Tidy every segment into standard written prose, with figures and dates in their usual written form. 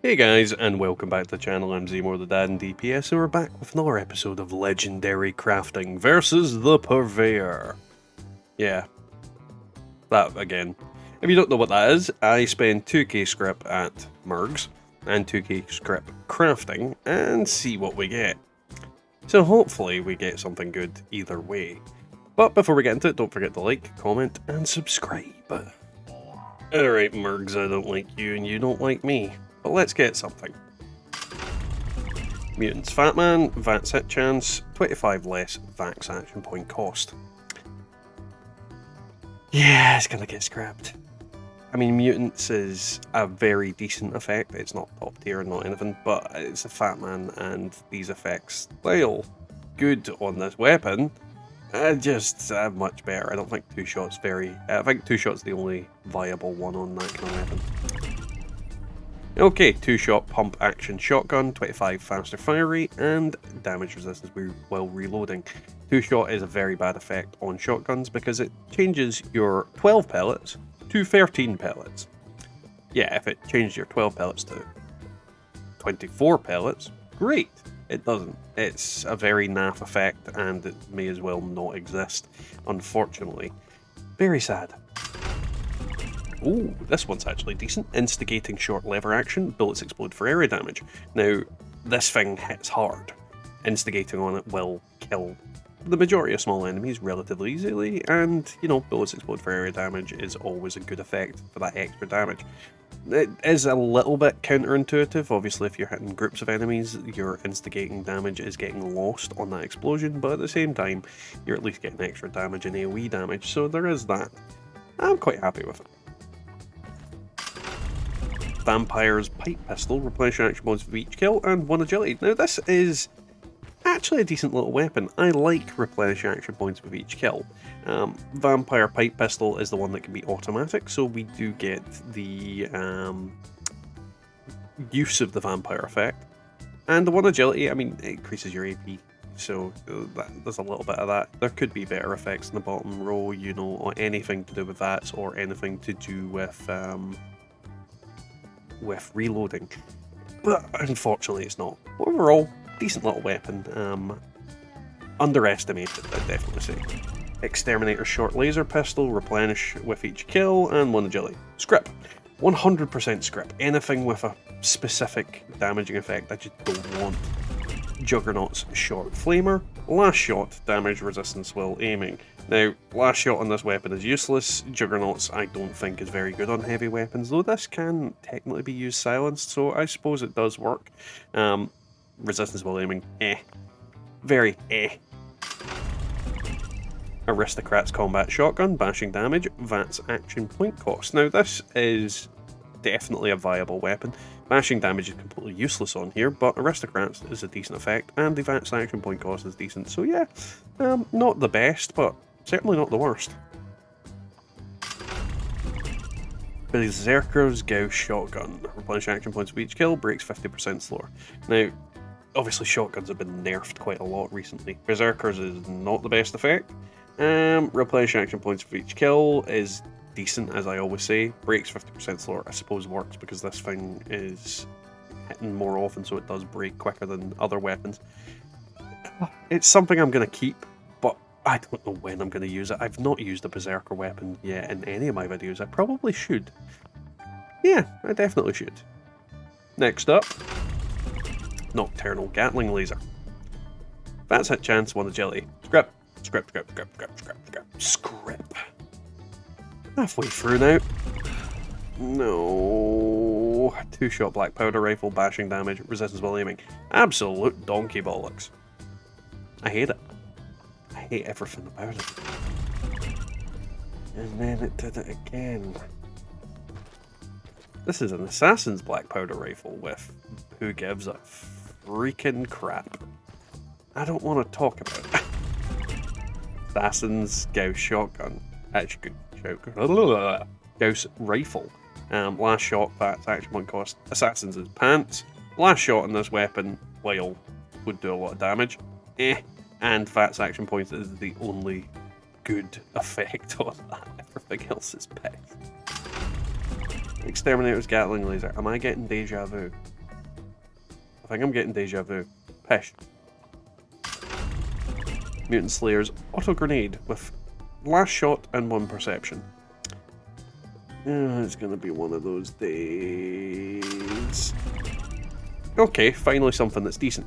Hey guys, and welcome back to the channel. I'm Zmore the Dad and DPS, and we're back with another episode of Legendary Crafting Vs the Purveyor. Yeah, that again. If you don't know what that is, I spend 2k scrip at Murgs and 2k scrip crafting and see what we get. So hopefully we get something good either way. But before we get into it, don't forget to like, comment, and subscribe. Alright Murgs, I don't like you and you don't like me. But let's get something. Mutants Fatman, VATS hit chance, 25 less VAX action point cost. Yeah, it's gonna get scrapped. I mean, Mutants is a very decent effect. It's not top tier, not anything, but it's a Fatman, and these effects, while good on this weapon, just much better. I don't think two shots I think two shots the only viable one on that kind of weapon. Okay, 2-shot pump action shotgun, 25 faster fire rate, and damage resistance while reloading. 2-shot is a very bad effect on shotguns because it changes your 12 pellets to 13 pellets. Yeah, if it changed your 12 pellets to 24 pellets, great. It doesn't. It's a very naff effect and it may as well not exist, unfortunately. Very sad. Ooh, this one's actually decent. Instigating short lever action, bullets explode for area damage. Now, this thing hits hard. Instigating on it will kill the majority of small enemies relatively easily, and, you know, bullets explode for area damage is always a good effect for that extra damage. It is a little bit counterintuitive. Obviously, if you're hitting groups of enemies, your instigating damage is getting lost on that explosion, but at the same time, you're at least getting extra damage and AoE damage, so there is that. I'm quite happy with it. Vampire's Pipe Pistol, replenish action points for each kill, and 1 agility. Now this is actually a decent little weapon. I like replenish action points with each kill. Vampire Pipe Pistol is the one that can be automatic, so we do get the use of the vampire effect. And the 1 agility, I mean, it increases your AP, so there's a little bit of that. There could be better effects in the bottom row, you know, or anything to do with that, or anything to do with reloading, but unfortunately it's not. Overall, decent little weapon. Underestimated, I'd definitely say. Exterminator short laser pistol, replenish with each kill, and 1 agility. Scrip, 100% scrip. Anything with a specific damaging effect I just don't want. Juggernaut's short flamer, last shot, damage resistance while aiming. Now, last shot on this weapon is useless. Juggernaut's I don't think is very good on heavy weapons, though this can technically be used silenced, so I suppose it does work. Resistance while aiming, very Aristocrat's combat shotgun, bashing damage, VATS action point cost. Now this is definitely a viable weapon. Bashing damage is completely useless on here, but Aristocrats is a decent effect, and the VATS action point cost is decent, so yeah, not the best, but certainly not the worst. Berserker's Gauss shotgun, replenish action points for each kill, breaks 50% slower. Now, obviously shotguns have been nerfed quite a lot recently. Berserker's is not the best effect. Replenish action points for each kill is decent, as I always say. Breaks 50% slower, I suppose works because this thing is hitting more often, so it does break quicker than other weapons. It's something I'm going to keep, but I don't know when I'm going to use it. I've not used a Berserker weapon yet in any of my videos. I probably should. Yeah, I definitely should. Next up, Nocturnal Gatling Laser. VATS hit chance, 1 agility. Scrip. Scrip. Halfway through now. No. 2-shot black powder rifle, bashing damage, resistance while aiming. Absolute donkey bollocks. I hate it. I hate everything about it. And then it did it again. This is an assassin's black powder rifle with who gives a freaking crap. I don't want to talk about it. Assassin's Gauss shotgun. Actually, Gauss rifle. Last shot, VATS action point cost. Assassin's is pants. Last shot on this weapon, while would do a lot of damage. And VATS action points is the only good effect on that. Everything else is piss. Exterminator's Gatling laser. Am I getting deja vu? think I'm getting deja vu. Pish. Mutant Slayer's auto grenade with last shot and 1 perception. It's gonna be one of those days. Okay, finally something that's decent.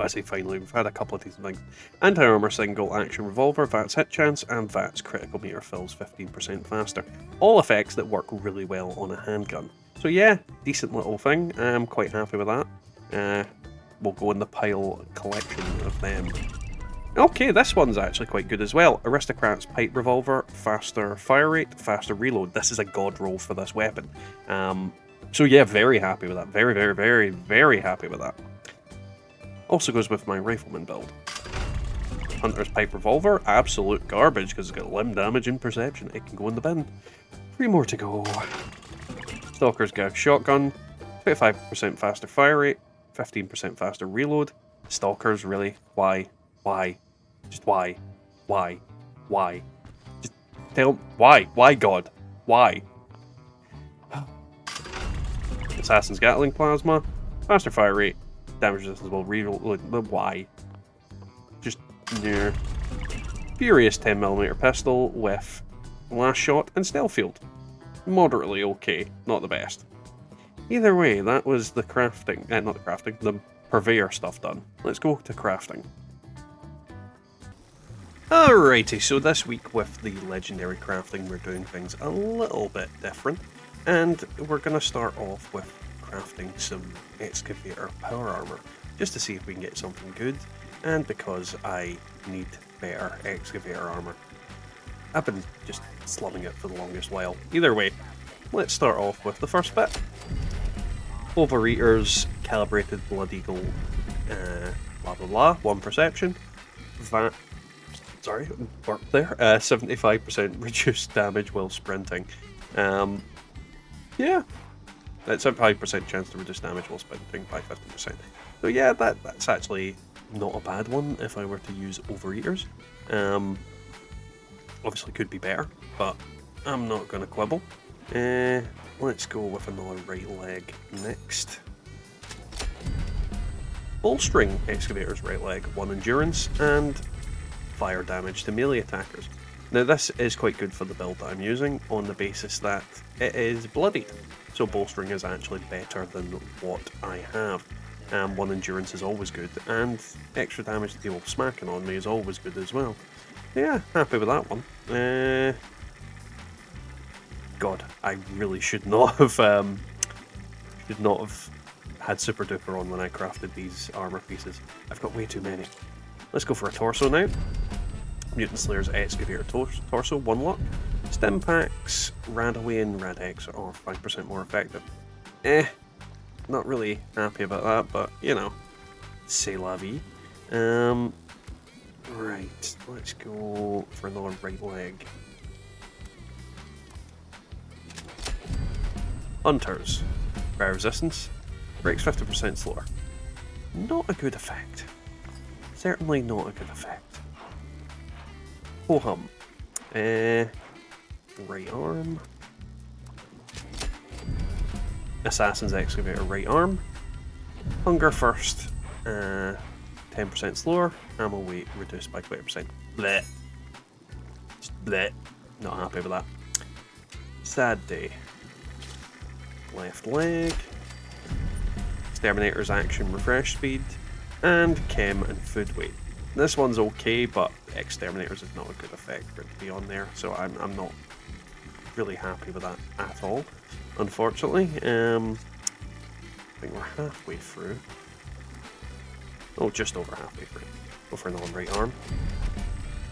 I say finally, we've had a couple of decent things. Anti-armor single action revolver, VATS hit chance, and VATS critical meter fills 15% faster. All effects that work really well on a handgun. So yeah, decent little thing. I'm quite happy with that. We'll go in the pile collection of them. Okay, this one's actually quite good as well. Aristocrat's pipe revolver, faster fire rate, faster reload. This is a god roll for this weapon. So yeah, very happy with that. Very, very, very, very happy with that. Also goes with my rifleman build. Hunter's pipe revolver, absolute garbage because it's got limb damage and perception. It can go in the bin. 3 more to go. Stalker's Gag shotgun, 25% faster fire rate, 15% faster reload. Stalkers, really? Why? Why? Just why? Why? Why? Just tell why? Why, God? Why? Assassin's Gatling plasma, faster fire rate, damage resistance will reload. Why? Just near. Furious 10mm pistol with last shot and stealth field. Moderately okay, not the best. Either way, that was the crafting, not the crafting, the purveyor stuff done. Let's go to crafting. Alrighty, so this week with the legendary crafting, we're doing things a little bit different, and we're going to start off with crafting some Excavator power armor, just to see if we can get something good, and because I need better Excavator armor. I've been just slumming it for the longest while. Either way, let's start off with the first bit. Overeater's calibrated Blood Eagle, blah blah blah, 1 perception. Sorry, burp there. 75% reduced damage while sprinting. Yeah, that's a 5% chance to reduce damage while sprinting by 50%. So yeah, that's actually not a bad one if I were to use Overeaters. Obviously could be better, but I'm not going to quibble. Let's go with another right leg next. Bolstering Excavator's right leg, 1 endurance, and fire damage to melee attackers. Now this is quite good for the build that I'm using, on the basis that it is bloodied. So bolstering is actually better than what I have. 1 endurance is always good, and extra damage to deal with smacking on me is always good as well. Yeah, happy with that one. God, I really should not have had Super Duper on when I crafted these armor pieces. I've got way too many. Let's go for a torso now. Mutant Slayer's Excavator torso, 1 lot. Stim packs, Radaway and Rad-X are 5% more effective. Not really happy about that, but you know, c'est la vie. Right, let's go for another right leg. Hunters, fire resistance, breaks 50% slower. Not a good effect. Certainly not a good effect. Ho-hum. Right arm. Assassin's Excavator right arm. Hunger first. 10% slower. Ammo weight reduced by 20%. Bleh. Just bleh. Not happy with that. Sad day. Left leg. Exterminator's action refresh speed. And chem and food weight. This one's okay, but Exterminators is not a good effect for it to be on there, so I'm not really happy with that at all, unfortunately. I think we're halfway through. Oh, just over halfway through. Go for another right arm.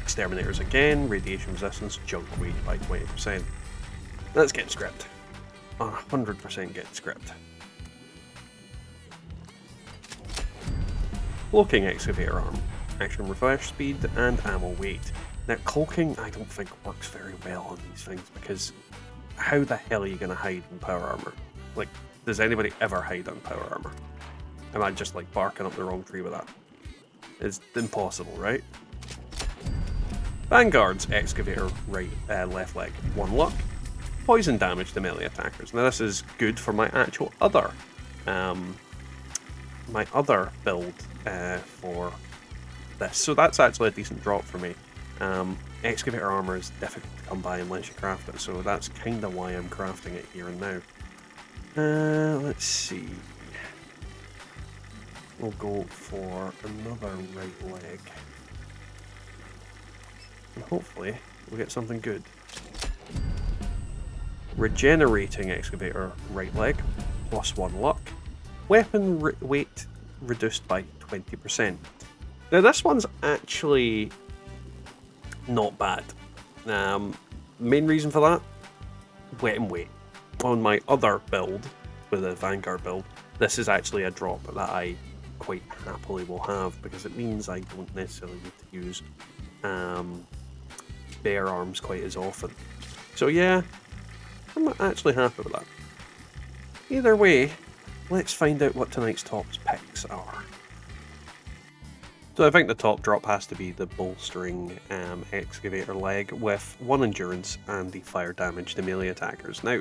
Exterminators again, radiation resistance, junk weight by 20%. Let's get script. 100% get script. Cloaking Excavator arm. Action refresh speed and ammo weight. Now cloaking I don't think works very well on these things, because how the hell are you going to hide in power armor? Like, does anybody ever hide on power armor? Am I just like barking up the wrong tree with that? It's impossible, right? Vanguard's Excavator right left leg, 1 luck. Poison damage to melee attackers. Now this is good for my actual other my other build for this. So that's actually a decent drop for me. Excavator armour is difficult to come by unless you craft it, so that's kind of why I'm crafting it here and now. Let's see. We'll go for another right leg. And hopefully we'll get something good. Regenerating excavator right leg, +1 luck. Weapon weight reduced by 20%. Now this one's actually not bad. Main reason for that, weapon weight. On my other build, with a Vanguard build, this is actually a drop that I quite happily will have because it means I don't necessarily need to use bare arms quite as often. So yeah, I'm actually happy with that. Either way, let's find out what tonight's top's picks are. So I think the top drop has to be the bolstering excavator leg with 1 endurance and the fire damage to melee attackers. Now,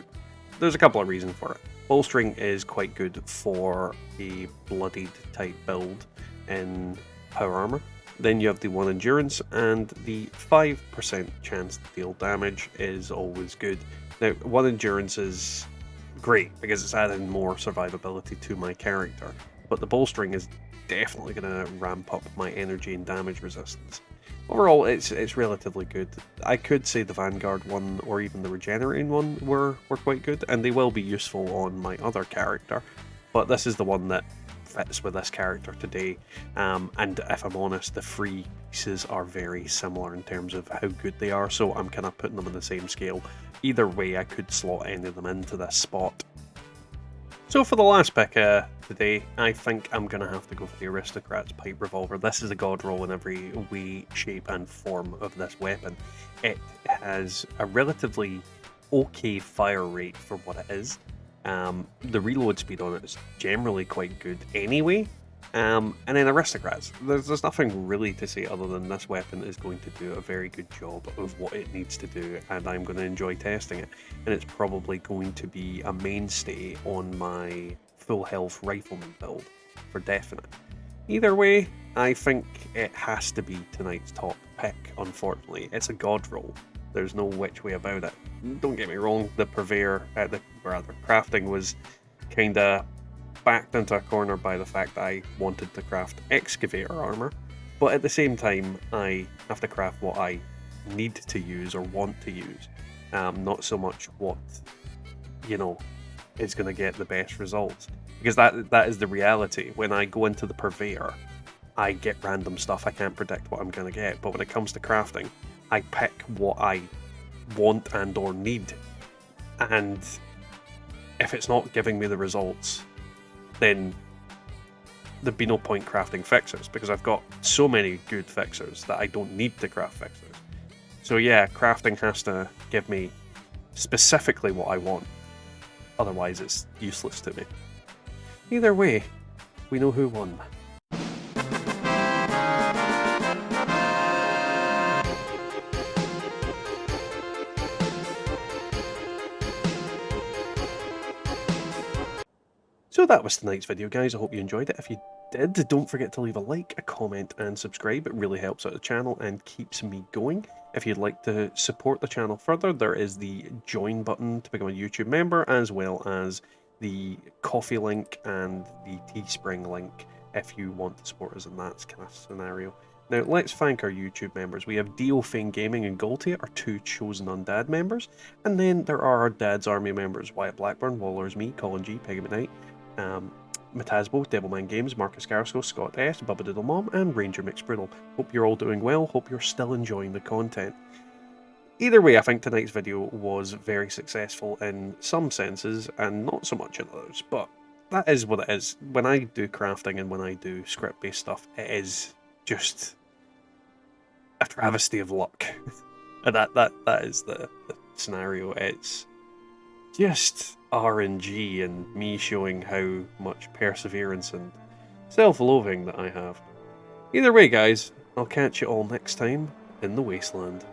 there's a couple of reasons for it. Bolstering is quite good for a bloodied type build in power armor. Then you have the 1 endurance, and the 5% chance to deal damage is always good. Now, 1 endurance is great because it's adding more survivability to my character, but the bolstering is definitely going to ramp up my energy and damage resistance. Overall, it's relatively good. I could say the Vanguard one or even the Regenerating one were quite good, and they will be useful on my other character, but this is the one that fits with this character today. And if I'm honest, the free pieces are very similar in terms of how good they are, so I'm kind of putting them on the same scale. Either way, I could slot any of them into this spot. So for the last pick today, I think I'm going to have to go for the Aristocrat's Pipe Revolver. This is a god roll in every way, shape and form of this weapon. It has a relatively okay fire rate for what it is. The reload speed on it is generally quite good anyway. And then Aristocrats, there's nothing really to say other than this weapon is going to do a very good job of what it needs to do, and I'm going to enjoy testing it, and it's probably going to be a mainstay on my full health rifleman build for definite. Either way, I think it has to be tonight's top pick, unfortunately. It's a god roll. There's no which way about it. Don't get me wrong, the Purveyor, crafting was kinda backed into a corner by the fact that I wanted to craft excavator armor, but at the same time I have to craft what I need to use or want to use, not so much what, you know, is going to get the best results, because that is the reality. When I go into the Purveyor, I get random stuff. I can't predict what I'm going to get, but when it comes to crafting, I pick what I want and or need, and if it's not giving me the results, then there'd be no point crafting fixers, because I've got so many good fixers that I don't need to craft fixers. So yeah, crafting has to give me specifically what I want, otherwise it's useless to me. Either way, we know who won. So that was tonight's video, guys. I hope you enjoyed it. If you did, don't forget to leave a like, a comment and subscribe. It really helps out the channel and keeps me going. If you'd like to support the channel further, there is the join button to become a YouTube member, as well as the coffee link and the Teespring link if you want to support us in that kind of scenario. Now, let's thank our YouTube members. We have Dio Fane Gaming and Goltia, our 2 chosen undead members. And then there are our Dad's Army members, Wyatt Blackburn, Wallers Me, Colin G, Peggy McKnight, Matasbo, Devilman Games, Marcus Garsko, Scott S, Bubba Diddle Mom, and Ranger McSpriddle. Hope you're all doing well, hope you're still enjoying the content. Either way, I think tonight's video was very successful in some senses, and not so much in others, but that is what it is. When I do crafting and when I do script-based stuff, it is just a travesty of luck. And that is the scenario. It's just RNG and me showing how much perseverance and self-loathing that I have. Either way, guys, I'll catch you all next time in the Wasteland.